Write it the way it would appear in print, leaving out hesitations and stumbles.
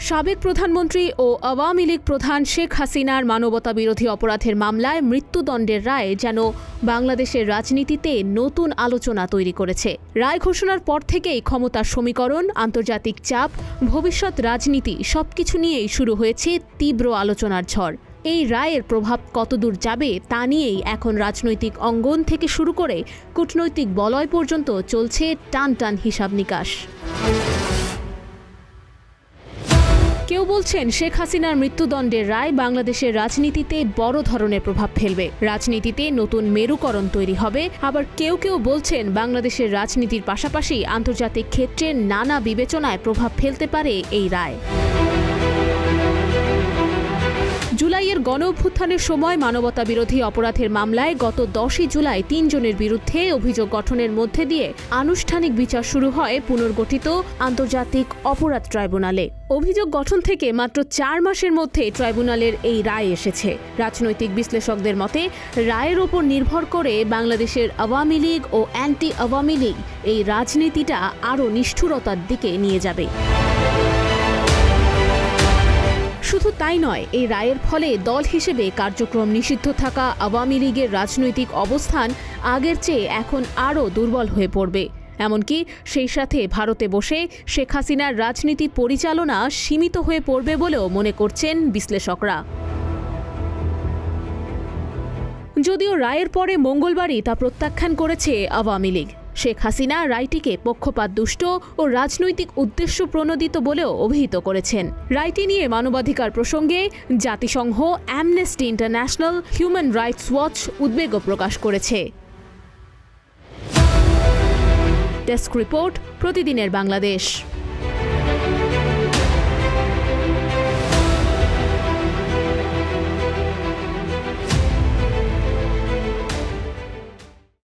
সাবেক প্রধানমন্ত্রী ও আওয়ামী লীগ প্রধান শেখ হাসিনার মানবতাবিরোধী অপরাধের মামলায় মৃত্যুদণ্ডের রায় যেন বাংলাদেশের রাজনীতিতে নতুন আলোচনা তৈরি করেছে। রায় ঘোষণার পর থেকেই ক্ষমতার সমীকরণ, আন্তর্জাতিক চাপ, ভবিষ্যৎ রাজনীতি সবকিছু নিয়েই শুরু হয়েছে তীব্র আলোচনার ঝড়। এই রায়ের প্রভাব কতদূর যাবে তা নিয়েই এখন রাজনৈতিক অঙ্গন থেকে শুরু করে কূটনৈতিক বলয় পর্যন্ত চলছে টান টান হিসাব নিকাশ। কেউ বলছেন শেখ হাসিনার মৃত্যুদণ্ডের রায় বাংলাদেশের রাজনীতিতে বড় ধরনের প্রভাব ফেলবে, রাজনীতিতে নতুন মেরুকরণ তৈরি হবে। আবার কেউ কেউ বলছেন বাংলাদেশের রাজনীতির পাশাপাশি আন্তর্জাতিক ক্ষেত্রে নানা বিবেচনায় প্রভাব ফেলতে পারে এই রায়। জুলাইয়ের গণঅভ্যুত্থানের সময় মানবতাবিরোধী অপরাধের মামলায় গত 10ই জুলাই 3 জনের বিরুদ্ধে অভিযোগ গঠনের মধ্যে দিয়ে আনুষ্ঠানিক বিচার শুরু হয় পুনর্গঠিত আন্তর্জাতিক অপরাধ ট্রাইব্যুনালে। অভিযোগ গঠন থেকে মাত্র 4 মাসের মধ্যে ট্রাইব্যুনালের এই রায় এসেছে। রাজনৈতিক বিশ্লেষকদের মতে রায়ের ওপর নির্ভর করে বাংলাদেশের আওয়ামী লীগ ও অ্যান্টি আওয়ামী লীগ এই রাজনীতিটা আরও নিষ্ঠুরতার দিকে নিয়ে যাবে। শুধু তাই নয়, এই রায়ের ফলে দল হিসেবে কার্যক্রম নিষিদ্ধ থাকা আওয়ামী লীগের রাজনৈতিক অবস্থান আগের চেয়ে এখন আরও দুর্বল হয়ে পড়বে। এমনকি সেই সাথে ভারতে বসে শেখ হাসিনার রাজনীতি পরিচালনা সীমিত হয়ে পড়বে বলেও মনে করছেন বিশ্লেষকরা। যদিও রায়ের পরে মঙ্গলবারই তা প্রত্যাখ্যান করেছে আওয়ামী লীগ। শেখ হাসিনা রায়টিকে পক্ষপাতদুষ্ট ও রাজনৈতিক উদ্দেশ্য প্রণোদিত বলেও অভিহিত করেছেন। রায়টি নিয়ে মানবাধিকার প্রসঙ্গে জাতিসংঘ, Amnesty International, Human Rights Watch উদ্বেগও প্রকাশ করেছে। ডেস্ক রিপোর্ট, প্রতিদিনের বাংলাদেশ।